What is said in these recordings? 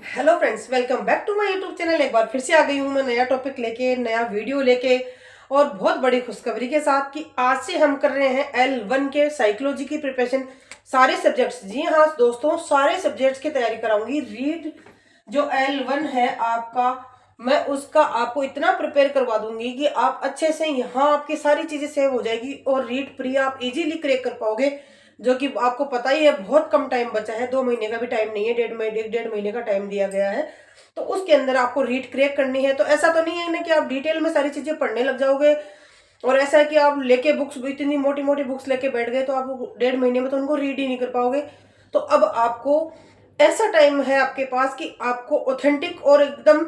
Hello friends, welcome back to my YouTube channel. एक बार फिर से आ गई हूँ मैं नया टॉपिक लेके, नया वीडियो लेके और बहुत बड़ी खुशखबरी के साथ कि आज से हम कर रहे हैं L1 के साइकोलॉजी की प्रिपरेशन। सारे सब्जेक्ट्स, जी हाँ दोस्तों, सारे सब्जेक्ट्स की तैयारी कराऊंगी। रीड जो L1 है आपका, मैं उसका आपको इतना प्रिपेयर करवा दूंगी कि आप अच्छे से यहाँ आपकी सारी चीजें सेव हो जाएगी और रीड प्री आप इजीली क्रैक कर पाओगे। जो कि आपको पता ही है, बहुत कम टाइम बचा है, 2 महीने का भी टाइम नहीं है, डेढ़ महीने का टाइम दिया गया है। तो उसके अंदर आपको रीड क्रैक करनी है। तो ऐसा तो नहीं है ना कि आप डिटेल में सारी चीजें पढ़ने लग जाओगे और ऐसा है कि आप लेके बुक्स, इतनी मोटी मोटी बुक्स लेके बैठ गए तो आप 1.5 महीने में तो उनको रीड ही नहीं कर पाओगे। तो अब आपको ऐसा टाइम है आपके पास कि आपको ऑथेंटिक और एकदम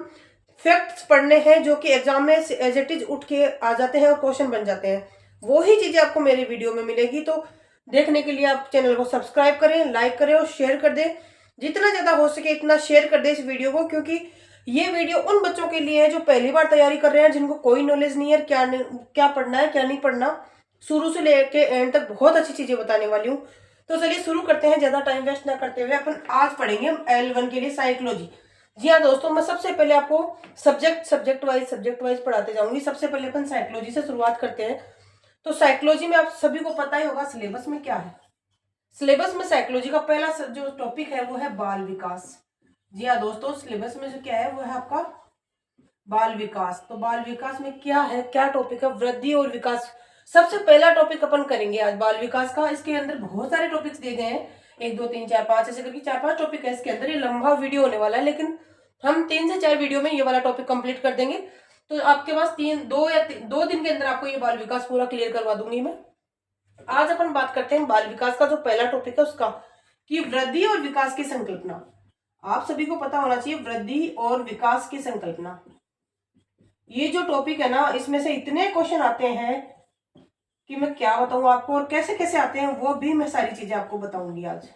फैक्ट्स पढ़ने हैं जो कि एग्जाम में एज इट इज उठ के आ जाते हैं और क्वेश्चन बन जाते हैं। वो ही चीजें आपको मेरी वीडियो में मिलेगी। तो देखने के लिए आप चैनल को सब्सक्राइब करें, लाइक करें और शेयर कर दें। जितना ज्यादा हो सके इतना शेयर कर दें इस वीडियो को, क्योंकि ये वीडियो उन बच्चों के लिए है जो पहली बार तैयारी कर रहे हैं, जिनको कोई नॉलेज नहीं है क्या पढ़ना है क्या नहीं पढ़ना। शुरू से लेकर एंड तक बहुत अच्छी चीजें बताने वाली हूँ। तो चलिए शुरू करते हैं, ज्यादा टाइम वेस्ट ना करते हुए। अपन आज पढ़ेंगे हम L1 के लिए साइकोलॉजी। जी हाँ दोस्तों, मैं सबसे पहले आपको सब्जेक्ट वाइज पढ़ाते जाऊंगी। सबसे पहले अपन साइकोलॉजी से शुरुआत करते हैं। तो साइकोलॉजी में आप सभी को पता ही होगा सिलेबस में क्या है। सिलेबस में साइकोलॉजी का पहला जो टॉपिक है वो है बाल विकास। जी हाँ दोस्तों, सिलेबस में जो क्या है वो है आपका बाल विकास। तो बाल विकास में क्या है, क्या टॉपिक है? वृद्धि और विकास। सबसे पहला टॉपिक अपन करेंगे आज बाल विकास का। इसके अंदर बहुत सारे टॉपिक्स दिए गए हैं, 1 2 3 4 5 ऐसे करके 4 5 टॉपिक है इसके अंदर। ये लंबा वीडियो होने वाला है, लेकिन हम 3 से 4 वीडियो में ये वाला टॉपिक कंप्लीट कर देंगे। तो आपके पास 2 दिन के अंदर आपको ये बाल विकास पूरा क्लियर करवा दूंगी मैं। आज अपन बात करते हैं बाल विकास का जो पहला टॉपिक है उसका, कि वृद्धि और विकास की संकल्पना। आप सभी को पता होना चाहिए वृद्धि और विकास की संकल्पना। ये जो टॉपिक है ना, इसमें से इतने क्वेश्चन आते हैं कि मैं क्या बताऊं आपको, और कैसे कैसे आते हैं वो भी मैं सारी चीजें आपको बताऊंगी आज।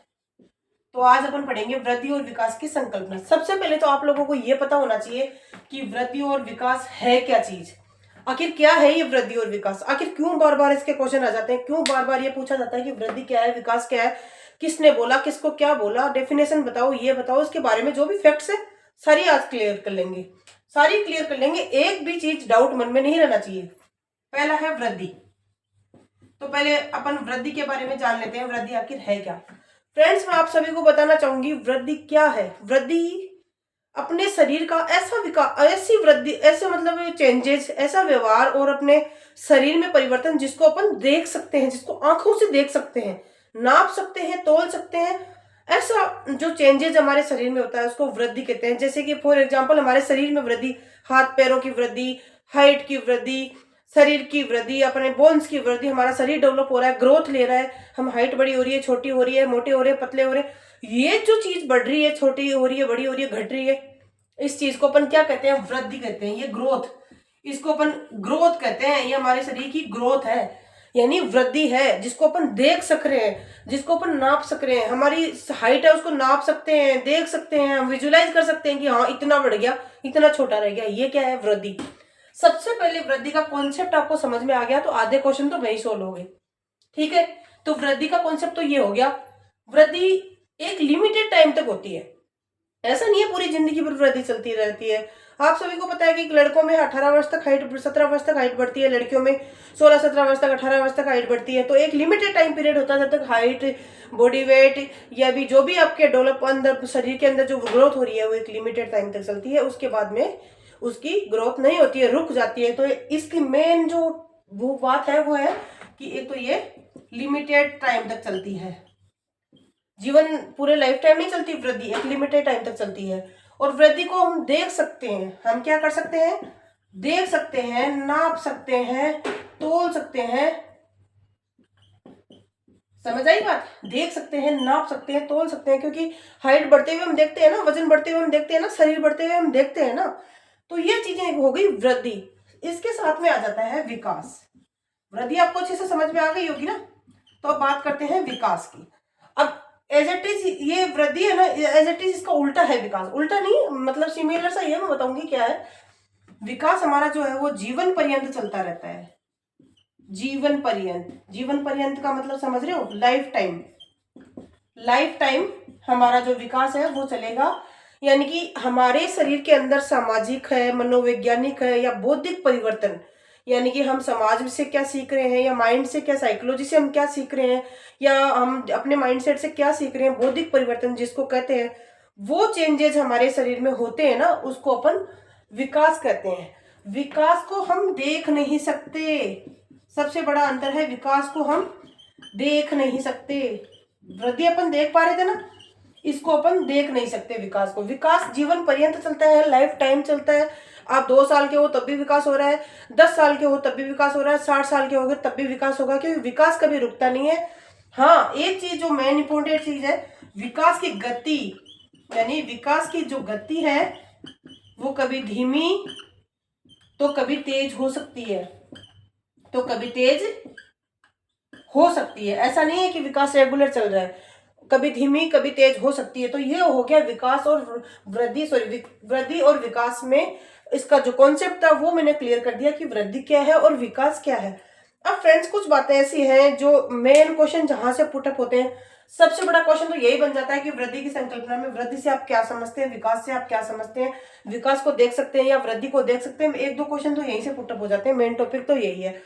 तो आज अपन पढ़ेंगे वृद्धि और विकास की संकल्पना। सबसे पहले तो आप लोगों को ये पता होना चाहिए कि वृद्धि और विकास है क्या चीज। आखिर क्या है ये वृद्धि और विकास? आखिर क्यों बार बार इसके क्वेश्चन आ जाते हैं, क्यों बार बार ये पूछा जाता है कि वृद्धि क्या है, विकास क्या है, किसने बोला, किसको क्या बोला, डेफिनेशन बताओ, ये बताओ। इसके बारे में जो भी फैक्ट्स है सारी आज क्लियर कर लेंगे, सारी क्लियर कर लेंगे। एक भी चीज डाउट मन में नहीं रहना चाहिए। पहला है वृद्धि। तो पहले अपन वृद्धि के बारे में जान लेते हैं, वृद्धि आखिर है क्या। फ्रेंड्स, मैं आप सभी को बताना चाहूंगी वृद्धि क्या है। वृद्धि अपने शरीर का ऐसा विकास, ऐसी वृद्धि, ऐसे मतलब चेंजेस, ऐसा व्यवहार और अपने शरीर में परिवर्तन जिसको अपन देख सकते हैं, जिसको आंखों से देख सकते हैं, नाप सकते हैं, तोल सकते हैं। ऐसा जो चेंजेस हमारे शरीर में होता है उसको वृद्धि कहते हैं। जैसे कि फॉर एग्जांपल हमारे शरीर में वृद्धि, हाथ पैरों की वृद्धि, हाइट की वृद्धि, शरीर की वृद्धि, अपने बोन्स की वृद्धि। हमारा शरीर डेवलप हो रहा है, ग्रोथ ले रहा है, हम हाइट बड़ी हो रही है, छोटी हो रही है, मोटे हो रहे हैं, पतले हो रहे हैं। ये जो चीज बढ़ रही है, छोटी हो रही है, बड़ी हो रही है, घट रही है, इस चीज को अपन क्या कहते हैं? वृद्धि कहते हैं। ये ग्रोथ, इसको अपन ग्रोथ कहते हैं। ये हमारे शरीर की ग्रोथ है, यानी वृद्धि है, जिसको अपन देख सक रहे हैं, जिसको अपन नाप सक रहे हैं। हमारी हाइट है उसको नाप सकते हैं, देख सकते हैं, हम विजुलाइज कर सकते हैं कि हाँ इतना बढ़ गया, इतना छोटा रह गया। ये क्या है? वृद्धि। सबसे पहले वृद्धि का कॉन्सेप्ट आपको समझ में आ गया तो आधे क्वेश्चन तो वही सोल्व हो गए। ठीक है, तो वृद्धि का कॉन्सेप्ट तो ये हो गया। वृद्धि एक लिमिटेड टाइम तक होती है, ऐसा नहीं है पूरी जिंदगी भर वृद्धि चलती रहती है। आप सभी को पता है कि लड़कों में 18 वर्ष तक हाइट, 17 वर्ष तक हाइट बढ़ती है, लड़कियों में 16 17 वर्ष तक, 18 वर्ष तक हाइट बढ़ती है। तो एक लिमिटेड टाइम पीरियड होता है जब तक हाइट, बॉडी वेट या भी जो भी आपके डेवलप अंदर शरीर के अंदर जो ग्रोथ हो रही है वो एक लिमिटेड टाइम तक चलती है। उसके बाद में उसकी ग्रोथ नहीं होती है, रुक जाती है। तो इसकी मेन जो वो बात है वो है कि एक तो ये लिमिटेड टाइम तक चलती है, जीवन पूरे लाइफ टाइम नहीं चलती वृद्धि, एक लिमिटेड टाइम तक चलती है। और वृद्धि को हम देख सकते हैं। हम क्या कर सकते हैं? देख सकते हैं, नाप सकते हैं, तोल सकते हैं। समझ आई बात? देख सकते हैं, नाप सकते हैं, तोल सकते हैं, क्योंकि हाइट बढ़ते हुए हम देखते हैं ना, वजन बढ़ते हुए हम देखते हैं ना, शरीर बढ़ते हुए हम देखते हैं ना। तो ये चीजें हो गई वृद्धि। इसके साथ में आ जाता है विकास। वृद्धि आपको अच्छे से समझ में आ गई होगी ना। तो अब बात करते हैं विकास की। अब एज इट इज ये वृद्धि है ना, एज इट इज इसका उल्टा है विकास। उल्टा नहीं, मतलब सिमिलर सा ही है, मैं बताऊंगी क्या है। विकास हमारा जो है वो जीवन पर्यंत चलता रहता है। जीवन पर्यंत, जीवन पर्यंत का मतलब समझ रहे हो? Life time. लाइफ टाइम हमारा जो विकास है वो चलेगा। यानी कि हमारे शरीर के अंदर सामाजिक है, मनोवैज्ञानिक है या बौद्धिक परिवर्तन, यानी कि हम समाज से क्या सीख रहे हैं या माइंड से क्या, साइकोलॉजी से हम क्या सीख रहे हैं या हम अपने माइंडसेट से क्या सीख रहे हैं, बौद्धिक परिवर्तन जिसको कहते हैं, वो चेंजेस हमारे शरीर में होते हैं ना, उसको अपन विकास कहते हैं। विकास को हम देख नहीं सकते, सबसे बड़ा अंतर है, विकास को हम देख नहीं सकते। वृद्धि अपन देख पा रहे थे ना, इसको अपन देख नहीं सकते विकास को। विकास जीवन पर्यंत चलता है, लाइफ टाइम चलता है। आप 2 साल के हो तब भी विकास हो रहा है, 10 साल के हो तब भी विकास हो रहा है, 60 साल के हो गए तब भी विकास होगा, क्योंकि विकास कभी रुकता नहीं है। हाँ, एक चीज जो मेन इंपॉर्टेंट चीज है, विकास की गति, यानी विकास की जो गति है वो कभी धीमी तो कभी तेज हो सकती है, तो कभी तेज हो सकती है। ऐसा नहीं है कि विकास रेगुलर चल रहा है, कभी धीमी कभी तेज हो सकती है। तो ये हो गया विकास और वृद्धि, सॉरी, वृद्धि और विकास में इसका जो कॉन्सेप्ट था वो मैंने क्लियर कर दिया कि वृद्धि क्या है और विकास क्या है। अब फ्रेंड्स, कुछ बातें ऐसी हैं जो मेन क्वेश्चन जहां से पुटअप होते हैं, सबसे बड़ा क्वेश्चन तो यही बन जाता है कि वृद्धि की संकल्पना में वृद्धि से आप क्या समझते हैं, विकास से आप क्या समझते हैं, विकास को देख सकते हैं या वृद्धि को देख सकते हैं। एक दो क्वेश्चन तो यहीं से पुटअप हो जाते हैं, मेन टॉपिक तो यही है।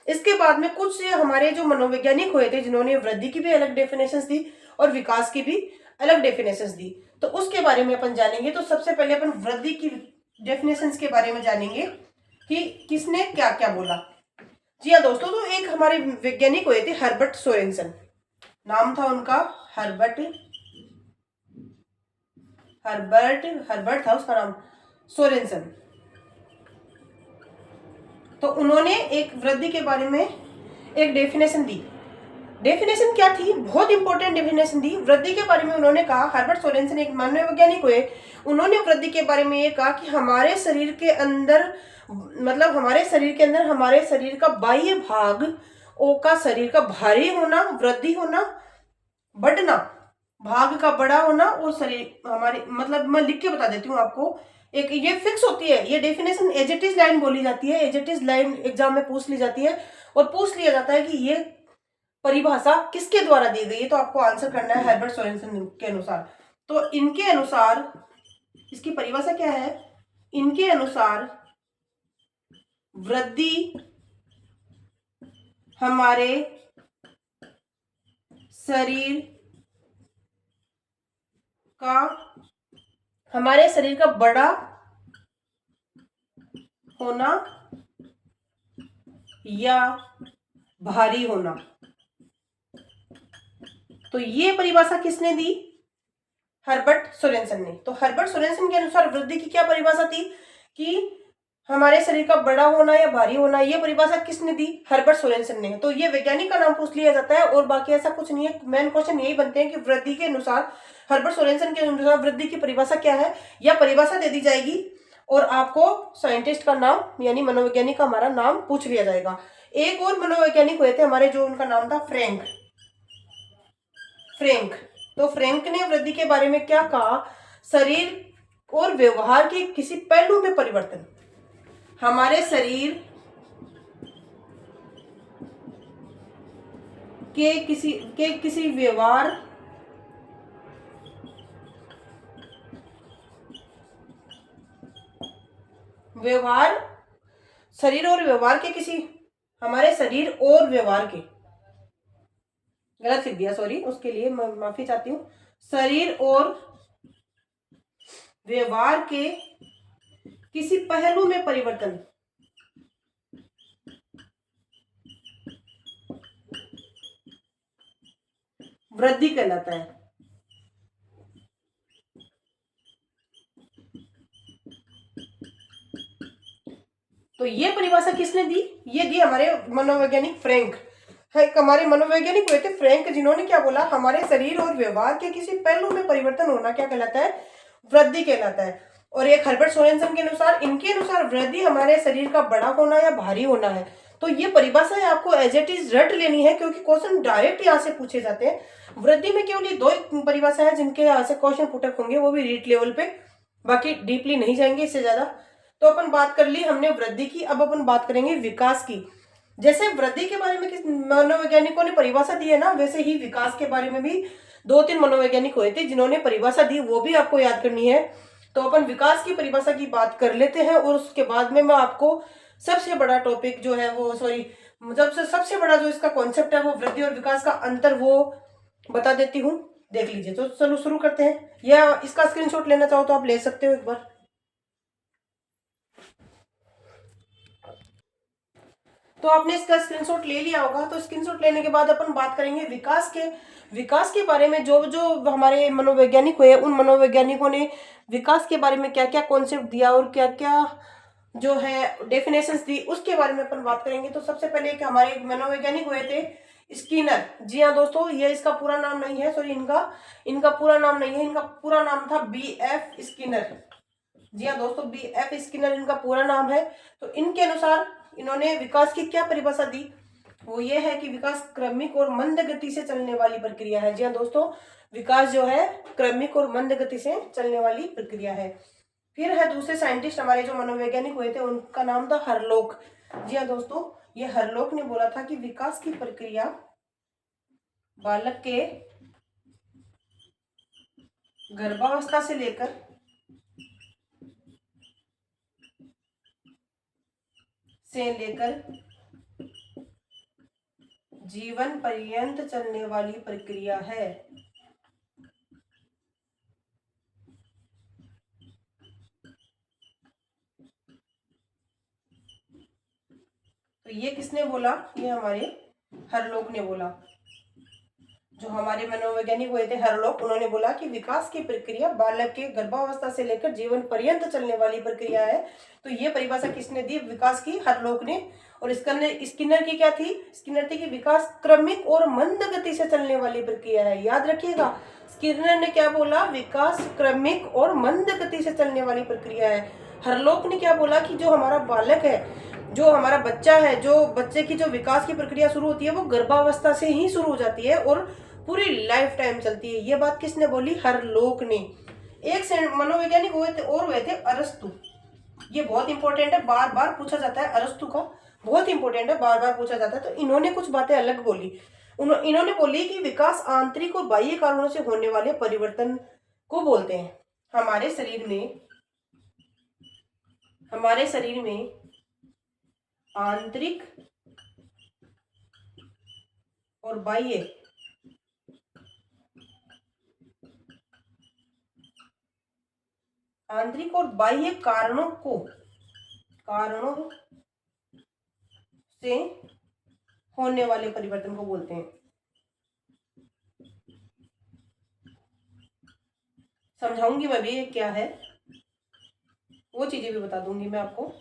इसके बाद में कुछ हमारे जो मनोवैज्ञानिक हुए थे जिन्होंने वृद्धि की भी अलग डेफिनेशंस दी और विकास की भी अलग डेफिनेशंस दी, तो उसके बारे में अपन जानेंगे। तो सबसे पहले अपन वृद्धि की डेफिनेशंस के बारे में जानेंगे कि किसने क्या क्या बोला। जी हाँ दोस्तों, तो एक हमारे वैज्ञानिक हुए थे हर्बर्ट सोरेनसन, नाम था उनका हर्बर्ट था उसका नाम, सोरेनसन। तो उन्होंने एक वृद्धि के बारे में एक डेफिनेशन दी। डेफिनेशन क्या थी? बहुत इंपॉर्टेंट डेफिनेशन दी वृद्धि के बारे में। उन्होंने कहा, हर्बर्ट सोरेनसन एक मनोवैज्ञानिक हुए, उन्होंने वृद्धि के बारे में ये कहा कि हमारे शरीर के अंदर, मतलब हमारे शरीर के अंदर हमारे शरीर का बाह्य भाग का शरीर का भारी होना, वृद्धि होना, बढ़ना, भाग का बड़ा होना और शरीर हमारे, मतलब मैं लिख के बता देती हूँ आपको, एक ये फिक्स होती है ये definition, as it is line बोली जाती है, as it is line exam में पूछ ली जाती है और पूछ लिया जाता है कि ये परिभाषा किसके द्वारा दी गई है, तो आपको आंसर करना है हर्बर्ट सोरेनसन के अनुसार। तो इनके अनुसार इसकी परिभाषा क्या है? इनके अनुसार वृद्धि हमारे शरीर का बड़ा होना या भारी होना। तो ये परिभाषा किसने दी? हर्बर्ट सोरेनसन ने। तो हर्बर्ट सोरेनसन के अनुसार वृद्धि की क्या परिभाषा थी कि हमारे शरीर का बड़ा होना या भारी होना। ये परिभाषा किसने दी? हर्बर्ट सोरेनसन ने। तो ये वैज्ञानिक का नाम पूछ लिया जाता है और बाकी ऐसा कुछ नहीं है। मेन क्वेश्चन यही बनते हैं कि वृद्धि के अनुसार, हर्बर्ट सोरेनसन के अनुसार वृद्धि की परिभाषा क्या है, या परिभाषा दे दी जाएगी और आपको साइंटिस्ट का नाम, यानी मनोवैज्ञानिक का हमारा नाम पूछ लिया जाएगा। एक और मनोवैज्ञानिक हुए थे हमारे, जो उनका नाम था फ्रैंक। तो फ्रैंक ने वृद्धि के बारे में क्या कहा? शरीर और व्यवहार के किसी पहलू में परिवर्तन, हमारे शरीर के किसी व्यवहार, शरीर और व्यवहार के किसी, हमारे शरीर और व्यवहार के, गलत लिख दिया, सॉरी, उसके लिए मैं माफी चाहती हूँ। शरीर और व्यवहार के किसी पहलू में परिवर्तन वृद्धि कहलाता है। तो ये परिभाषा किसने दी? ये दी हमारे मनोवैज्ञानिक फ्रैंक। हमारे मनोवैज्ञानिक हुए थे फ्रैंक, जिन्होंने क्या बोला? हमारे शरीर और व्यवहार के किसी पहलू में परिवर्तन होना क्या कहलाता है? वृद्धि कहलाता है। और एक हर्बर्ट सोरेनसन के अनुसार, इनके अनुसार वृद्धि हमारे शरीर का बड़ा होना या भारी होना है। तो ये परिभाषा आपको एज इट इज रट लेनी है, क्योंकि क्वेश्चन डायरेक्ट यहाँ से पूछे जाते हैं। वृद्धि में केवल ये 2 परिभाषा है जिनके यहाँ से क्वेश्चन पुटअप होंगे, वो भी रीट लेवल पे, बाकी डीपली नहीं जाएंगे इससे ज्यादा। तो अपन बात कर ली हमने वृद्धि की, अब अपन बात करेंगे विकास की। जैसे वृद्धि के बारे में किस मनोवैज्ञानिकों ने परिभाषा दी है ना, वैसे ही विकास के बारे में भी 2-3 मनोवैज्ञानिक हुए थे जिन्होंने परिभाषा दी, वो भी आपको याद करनी है। तो अपन विकास की परिभाषा की बात कर लेते हैं और उसके बाद में मैं आपको सबसे बड़ा टॉपिक जो है वो मतलब सबसे बड़ा जो इसका कॉन्सेप्ट है वो वृद्धि और विकास का अंतर वो बता देती हूँ, देख लीजिए। तो चलो शुरू करते हैं, या इसका स्क्रीनशॉट लेना चाहो तो आप ले सकते हो एक बार। तो आपने इसका स्क्रीनशॉट ले लिया होगा। तो स्क्रीनशॉट लेने के बाद अपन बात करेंगे विकास के बारे में। जो जो हमारे मनोवैज्ञानिक हुए, उन मनोवैज्ञानिकों ने विकास के बारे में क्या क्या कॉन्सेप्ट दिया और क्या क्या जो है डेफिनेशंस दी, उसके बारे में अपन बात करेंगे। तो सबसे पहले एक हमारे मनोवैज्ञानिक हुए थे स्किनर। जी हाँ दोस्तों, ये इसका पूरा नाम नहीं है, सॉरी, इनका पूरा नाम नहीं है, इनका पूरा नाम था B.F. स्किनर। जी हाँ दोस्तों, B.F. स्किनर इनका पूरा नाम है। तो इनके अनुसार इन्होंने विकास की क्या परिभाषा दी, वो ये है कि विकास क्रमिक और मंद गति से चलने वाली प्रक्रिया है। जी हाँ दोस्तों, विकास जो है क्रमिक और मंद गति से चलने वाली प्रक्रिया है। फिर है दूसरे साइंटिस्ट हमारे जो मनोवैज्ञानिक हुए थे, उनका नाम था हरलोक। जी हाँ दोस्तों, ये हरलोक ने बोला था कि विकास की प्रक्रिया बालक के गर्भावस्था से लेकर जीवन पर्यंत चलने वाली प्रक्रिया है। तो ये किसने बोला, ये हमारे हरलोक ने बोला। जो हमारे मनोवैज्ञानिक हुए थे हरलोक, उन्होंने बोला कि विकास की प्रक्रिया बालक के गर्भावस्था से लेकर जीवन पर्यंत चलने वाली प्रक्रिया है। तो ये परिभाषा किसने दी, विकास की, हरलोक ने। और स्किनर की क्या थी, स्किनर थी कि विकास क्रमिक और मंद गति से चलने वाली प्रक्रिया है। याद रखिएगा, स्किनर ने क्या बोला, विकास क्रमिक और मंद गति से चलने वाली प्रक्रिया है। हरलोक ने क्या बोला कि जो हमारा बालक है, जो हमारा बच्चा है, जो बच्चे की जो विकास की प्रक्रिया शुरू होती है वो गर्भावस्था से ही शुरू हो जाती है और पूरी लाइफ टाइम चलती है। ये बात किसने बोली, हरलोक ने। एक मनोवैज्ञानिक हुए थे और हुए थे अरस्तु। ये बहुत इंपॉर्टेंट है, बार बार पूछा जाता है, अरस्तु का बहुत इंपॉर्टेंट है, बार बार पूछा जाता है। तो इन्होंने कुछ बातें अलग बोली। इन्होंने बोली कि विकास आंतरिक और बाह्य कारणों से होने वाले परिवर्तन को बोलते हैं। हमारे शरीर में आंतरिक और बाह्य कारणों से होने वाले परिवर्तन को बोलते हैं। समझाऊंगी मैं भी ये क्या है, वो चीजें भी बता दूंगी मैं आपको।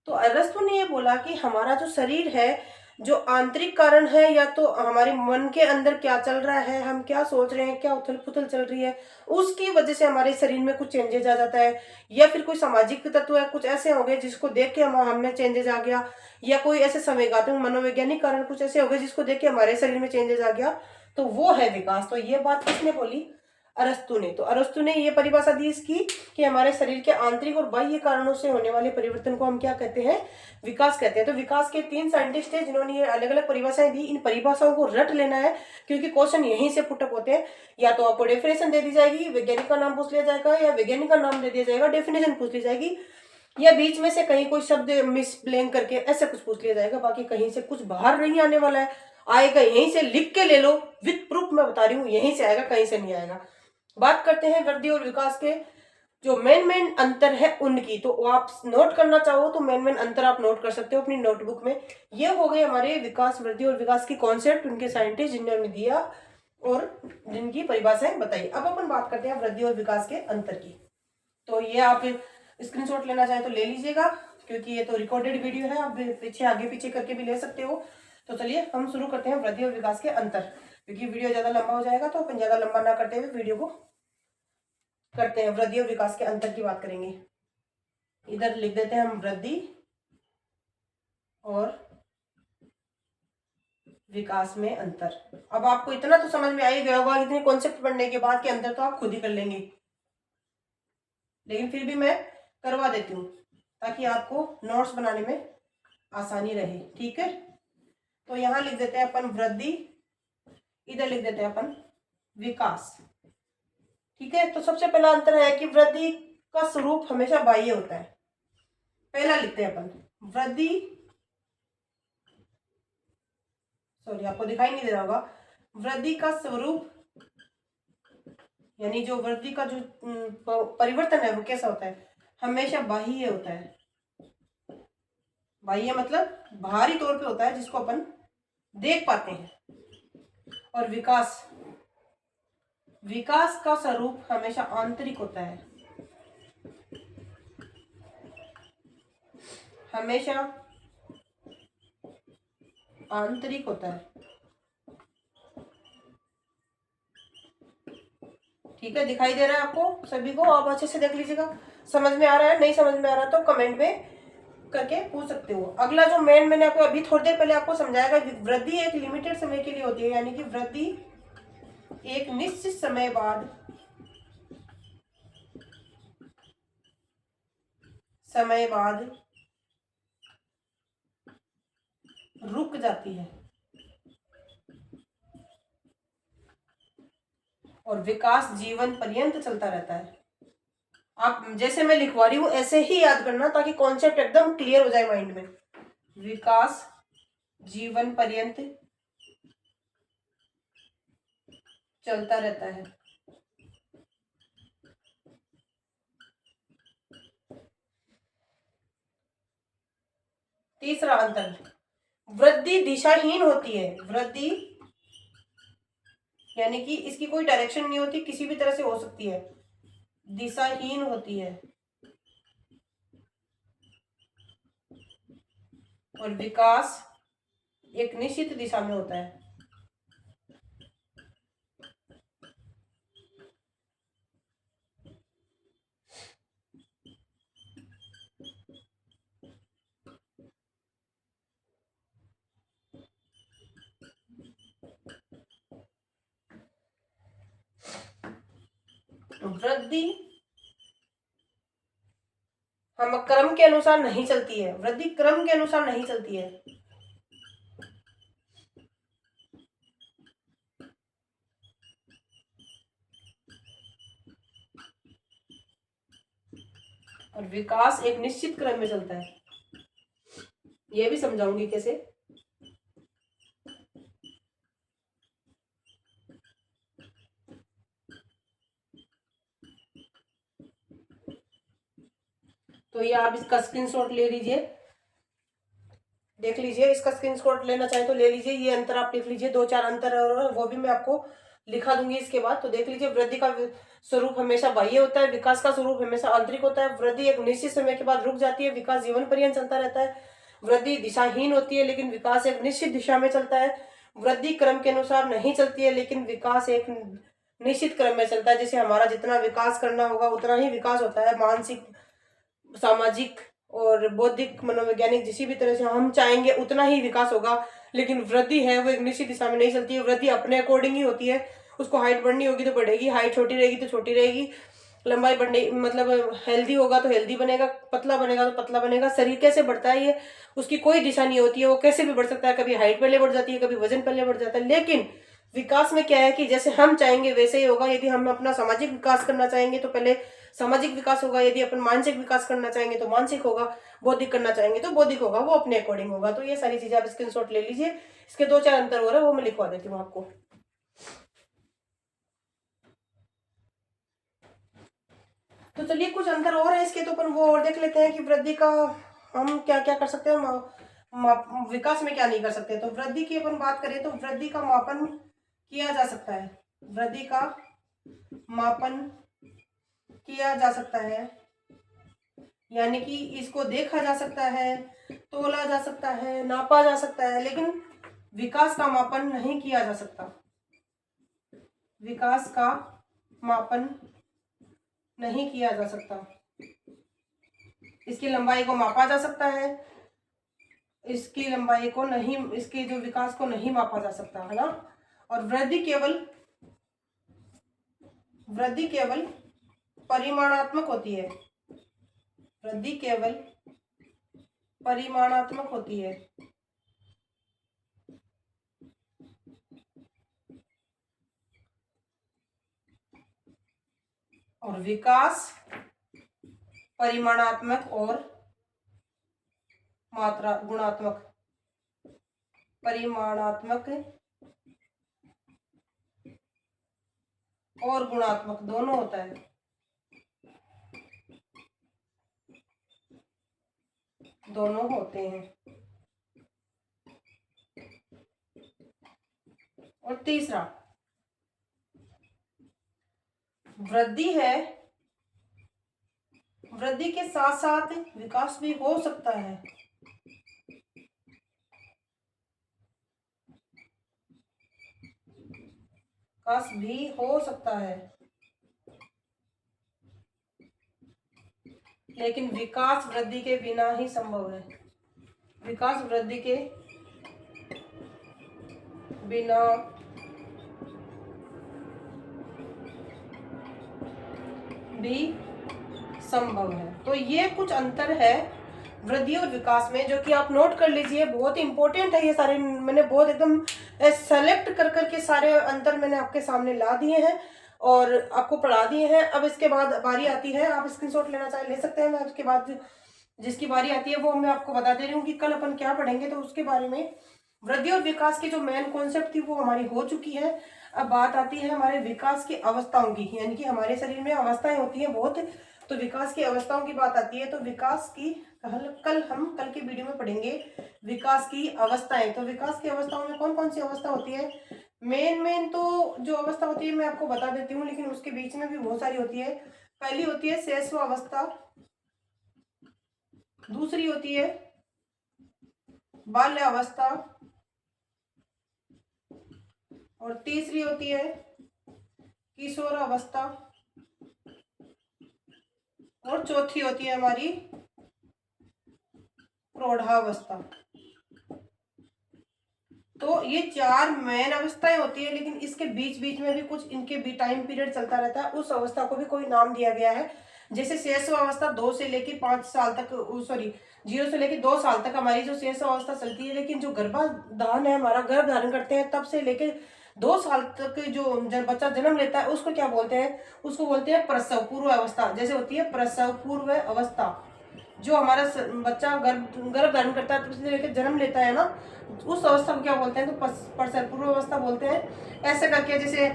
तो अरस्तु ने ये बोला कि हमारा जो शरीर है, जो आंतरिक कारण है, या तो हमारे मन के अंदर क्या चल रहा है, हम क्या सोच रहे हैं, क्या उथल पुथल चल रही है, उसकी वजह से हमारे शरीर में कुछ चेंजेस आ जाता है। या फिर कोई सामाजिक तत्व है, कुछ ऐसे हो गए जिसको देख के हमें चेंजेस आ गया, या कोई ऐसे संवेगात्मक मनोवैज्ञानिक कारण कुछ ऐसे हो गए जिसको देख के हमारे शरीर में चेंजेस आ गया, तो वो है विकास। तो ये बात किसने बोली, अरस्तु ने। तो अरस्तु ने ये परिभाषा दी इसकी कि हमारे शरीर के आंतरिक और बाह्य कारणों से होने वाले परिवर्तन को हम क्या कहते हैं, विकास कहते हैं। तो विकास के 3 साइंटिस्ट थे जिन्होंने ये अलग अलग परिभाषाएं दी। इन परिभाषाओं को रट लेना है क्योंकि क्वेश्चन यहीं से पुटअप होते हैं। या तो आपको डेफिनेशन दे दी जाएगी, वैज्ञानिक का नाम पूछ लिया जाएगा, या वैज्ञानिक का नाम दे दिया जाएगा, डेफिनेशन पूछ ली जाएगी, या बीच में से कहीं कोई शब्द मिस ब्लैंक करके ऐसे कुछ पूछ लिया जाएगा। बाकी कहीं से कुछ बाहर नहीं आने वाला है, आएगा यहीं से, लिख के ले लो, विद प्रूफ मैं बता रही हूँ, यहीं से आएगा, कहीं से नहीं आएगा। बात करते हैं वृद्धि और विकास के जो मेन अंतर है उनकी। तो आप नोट करना चाहो तो मेन अंतर आप नोट कर सकते हो अपनी नोटबुक में। ये हो गए हमारे विकास, वृद्धि और विकास की कॉन्सेप्ट, उनके साइंटिस्ट जिन्होंने दिया और जिनकी परिभाषाएं बताई। अब अपन बात करते हैं वृद्धि और विकास के अंतर की। तो ये आप स्क्रीनशॉट लेना चाहे तो ले लीजिएगा क्योंकि ये तो रिकॉर्डेड वीडियो है, आप पीछे आगे पीछे करके भी ले सकते हो। तो चलिए हम शुरू करते हैं वृद्धि और विकास के अंतर, क्योंकि वीडियो ज्यादा लंबा हो जाएगा। तो अपन ज्यादा लंबा ना करते हुए वीडियो को करते हैं, वृद्धि और विकास के अंतर की बात करेंगे। इधर लिख देते हैं हम वृद्धि और विकास में अंतर। अब आपको इतना तो समझ में आ ही गया होगा, इतने कॉन्सेप्ट पढ़ने के बाद के अंतर तो आप खुद ही कर लेंगे, लेकिन फिर भी मैं करवा देती हूँ ताकि आपको नोट्स बनाने में आसानी रहे। ठीक है, तो यहाँ लिख देते हैं अपन वृद्धि, इधर लिख देते हैं अपन विकास। ठीक है, तो सबसे पहला अंतर है कि वृद्धि का स्वरूप हमेशा बाह्य होता है। पहला लिखते हैं अपन, वृद्धि, सॉरी आपको दिखाई नहीं दे रहा होगा, वृद्धि का स्वरूप यानी जो वृद्धि का जो परिवर्तन है वो कैसा होता है, हमेशा बाह्य होता है। बाह्य मतलब बाहरी तौर पे होता है, जिसको अपन देख पाते हैं। और विकास, विकास का स्वरूप हमेशा आंतरिक होता है, हमेशा आंतरिक होता है। ठीक है, दिखाई दे रहा है आपको सभी को? आप अच्छे से देख लीजिएगा, समझ में आ रहा है, नहीं समझ में आ रहा तो कमेंट में करके पूछ सकते हो। अगला जो मैंने आपको अभी थोड़ी देर पहले आपको समझाया, वृद्धि एक लिमिटेड समय के लिए होती है, यानी कि वृद्धि एक निश्चित समय बाद रुक जाती है, और विकास जीवन पर्यंत चलता रहता है। आप जैसे मैं लिखवा रही हूं ऐसे ही याद करना, ताकि कॉन्सेप्ट एकदम क्लियर हो जाए माइंड में। विकास जीवन पर्यंत चलता रहता है। तीसरा अंतर, वृद्धि दिशाहीन होती है। वृद्धि यानी कि इसकी कोई डायरेक्शन नहीं होती, किसी भी तरह से हो सकती है, दिशाहीन होती है। और विकास एक निश्चित दिशा में होता है। वृद्धि हम क्रम के अनुसार नहीं चलती है, वृद्धि क्रम के अनुसार नहीं चलती है। और विकास एक निश्चित क्रम में चलता है, ये भी समझाऊंगी कैसे। तो ये आप इसका स्क्रीनशॉट ले लीजिए, देख लीजिए, इसका स्क्रीनशॉट लेना चाहे तो ले लीजिए। ये अंतर आप लिख लीजिए, 2-4 अंतर और वो भी मैं आपको लिखा दूंगी इसके बाद। तो देख लीजिए, वृद्धि का स्वरूप हमेशा बाह्य होता है, विकास का स्वरूप हमेशा आंतरिक होता है। वृद्धि एक निश्चित समय के बाद रुक जाती है, विकास जीवन पर्यंत चलता रहता है। वृद्धि दिशाहीन होती है, लेकिन विकास एक निश्चित दिशा में चलता है। वृद्धि क्रम के अनुसार नहीं चलती है, लेकिन विकास एक निश्चित क्रम में चलता है। जैसे हमारा जितना विकास करना होगा उतना ही विकास होता है, मानसिक, सामाजिक और बौद्धिक, मनोवैज्ञानिक, जिसी भी तरह से हम चाहेंगे उतना ही विकास होगा। लेकिन वृद्धि है वो एक निश्चित दिशा में नहीं चलती है, वृद्धि अपने अकॉर्डिंग ही होती है। उसको हाइट बढ़नी होगी तो बढ़ेगी, हाइट छोटी रहेगी तो छोटी रहेगी, लंबाई बढ़ने मतलब हेल्दी होगा तो हेल्दी बनेगा, पतला बनेगा तो पतला बनेगा। शरीर कैसे बढ़ता है ये उसकी कोई दिशा नहीं होती है, वो कैसे भी बढ़ सकता है, कभी हाइट पहले बढ़ जाती है, कभी वजन पहले बढ़ जाता है। लेकिन विकास में क्या है कि जैसे हम चाहेंगे वैसे ही होगा। यदि हम अपना सामाजिक विकास करना चाहेंगे तो पहले सामाजिक विकास होगा, यदि अपन मानसिक विकास करना चाहेंगे तो मानसिक होगा, बौद्धिक करना चाहेंगे तो बौद्धिक होगा, वो अपने अकॉर्डिंग होगा। तो ये सारी चीजें आप स्क्रीनशॉट ले लीजिए, इसके 2-4 अंतर हो रहे हैं वो मैं लिखवा देती हूँ आपको। तो चलिए, कुछ अंतर और है इसके, तो अपन वो और देख लेते हैं कि वृद्धि का हम क्या क्या कर सकते हैं, विकास में क्या नहीं कर सकते। तो वृद्धि की अपन बात करें तो वृद्धि का मापन किया जा सकता है, वृद्धि का मापन किया जा सकता है, यानी कि इसको देखा जा सकता है, तोला जा सकता है, नापा जा सकता है, लेकिन विकास का मापन नहीं किया जा सकता। विकास का मापन नहीं किया जा सकता। इसकी लंबाई को मापा जा सकता है, इसकी लंबाई को नहीं, इसके जो विकास को नहीं मापा जा सकता है ना। और वृद्धि केवल परिमाणात्मक होती है, वृद्धि केवल परिमाणात्मक होती है। और विकास परिमाणात्मक और मात्रा गुणात्मक, परिमाणात्मक और गुणात्मक दोनों होता है। दोनों होते हैं। और तीसरा, वृद्धि है, वृद्धि के साथ साथ विकास भी हो सकता है। विकास भी हो सकता है, लेकिन विकास वृद्धि के बिना ही संभव है। विकास वृद्धि के बिना भी संभव है। तो ये कुछ अंतर है वृद्धि और विकास में, जो कि आप नोट कर लीजिए, बहुत इंपॉर्टेंट है ये सारे। मैंने बहुत एकदम सेलेक्ट कर करके सारे अंतर मैंने आपके सामने ला दिए हैं और आपको पढ़ा दिए हैं। अब इसके बाद बारी आती है, आप स्क्रीनशॉट लेना चाहे ले सकते हैं। मैं उसके बाद जिसकी बारी आती है वो मैं आपको बता दे रही हूँ कि कल अपन क्या पढ़ेंगे। तो उसके बारे में वृद्धि और विकास की जो मेन कॉन्सेप्ट थी वो हमारी हो चुकी है। अब बात आती है हमारे विकास की अवस्थाओं की, यानी कि हमारे शरीर में अवस्थाएं होती हैं बहुत, तो विकास की अवस्थाओं की बात आती है। तो विकास की कल के वीडियो में पढ़ेंगे विकास की अवस्थाएं। तो विकास की अवस्थाओं में कौन कौन सी अवस्था होती है? मेन तो जो अवस्था होती है मैं आपको बता देती हूँ, लेकिन उसके बीच में भी बहुत सारी होती है। पहली होती है शैशव अवस्था, दूसरी होती है बाल्य अवस्था, और तीसरी होती है किशोर अवस्था, और चौथी होती है हमारी प्रौढ़ावस्था। तो ये चार मेन अवस्थाएं होती है, लेकिन इसके बीच बीच में भी कुछ इनके भी टाइम पीरियड चलता रहता है। उस अवस्था को भी कोई नाम दिया गया है। जैसे शैशव अवस्था 2 से लेकर 5 साल तक, सॉरी 0 से लेकर 2 साल तक हमारी जो शैशव अवस्था चलती है। लेकिन जो गर्भाधान है, हमारा गर्भ धारण करते हैं तब से लेकर 2 साल तक जो बच्चा जन्म लेता है उसको क्या बोलते हैं? उसको बोलते हैं प्रसव पूर्व अवस्था। जैसे होती है प्रसव पूर्व अवस्था, जो हमारा बच्चा गर्भ धारण करता है तब से लेकर जन्म लेता है ना, उस अवस्था को क्या बोलते हैं? तो प्रसव पूर्व अवस्था बोलते हैं। ऐसे करके जैसे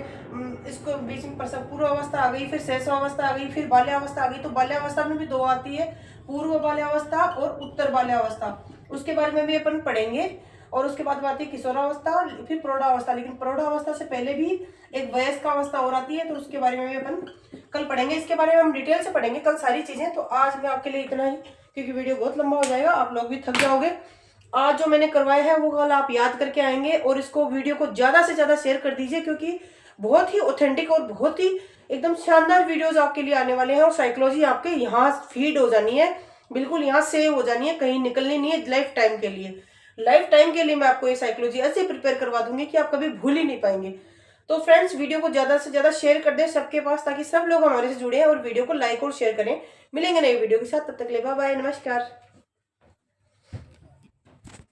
इसको बीच में प्रसव पूर्व अवस्था आ गई, फिर शैशव अवस्था आ गई, फिर बाल्यावस्था आ गई। तो बाल्यावस्था में भी 2 आती है, पूर्व बाल्यावस्था और उत्तर बाल्यावस्था। उसके बारे में भी अपन पढ़ेंगे। और उसके बाद आती है किशोरावस्था, फिर प्रौढ़ावस्था। लेकिन प्रौढ़ावस्था से पहले भी एक वयस्क अवस्था और आती है, तो उसके बारे में भी अपन कल पढ़ेंगे। इसके बारे में हम डिटेल से पढ़ेंगे कल सारी चीजें। तो आज मैं आपके लिए इतना ही, क्योंकि वीडियो बहुत लंबा हो जाएगा, आप लोग भी थक जाओगे। आज जो मैंने करवाया है वो कल आप याद करके आएंगे, और इसको वीडियो को ज्यादा से ज्यादा शेयर कर दीजिए, क्योंकि बहुत ही ऑथेंटिक और बहुत ही एकदम शानदार वीडियोज आपके लिए आने वाले हैं। और साइकोलॉजी आपके यहाँ फीड हो जानी है, बिल्कुल यहाँ सेव हो जानी है, कहीं निकलनी नहीं है। लाइफ टाइम के लिए, लाइफ टाइम के लिए मैं आपको ये साइकोलॉजी ऐसे प्रिपेयर करवा दूंगी कि आप कभी भूल ही नहीं पाएंगे। तो फ्रेंड्स, वीडियो को ज्यादा से ज्यादा शेयर कर दें सबके पास, ताकि सब लोग हमारे से जुड़े और वीडियो को लाइक और शेयर करें। मिलेंगे नई वीडियो के साथ, तब तक के लिए बाय बाय, नमस्कार।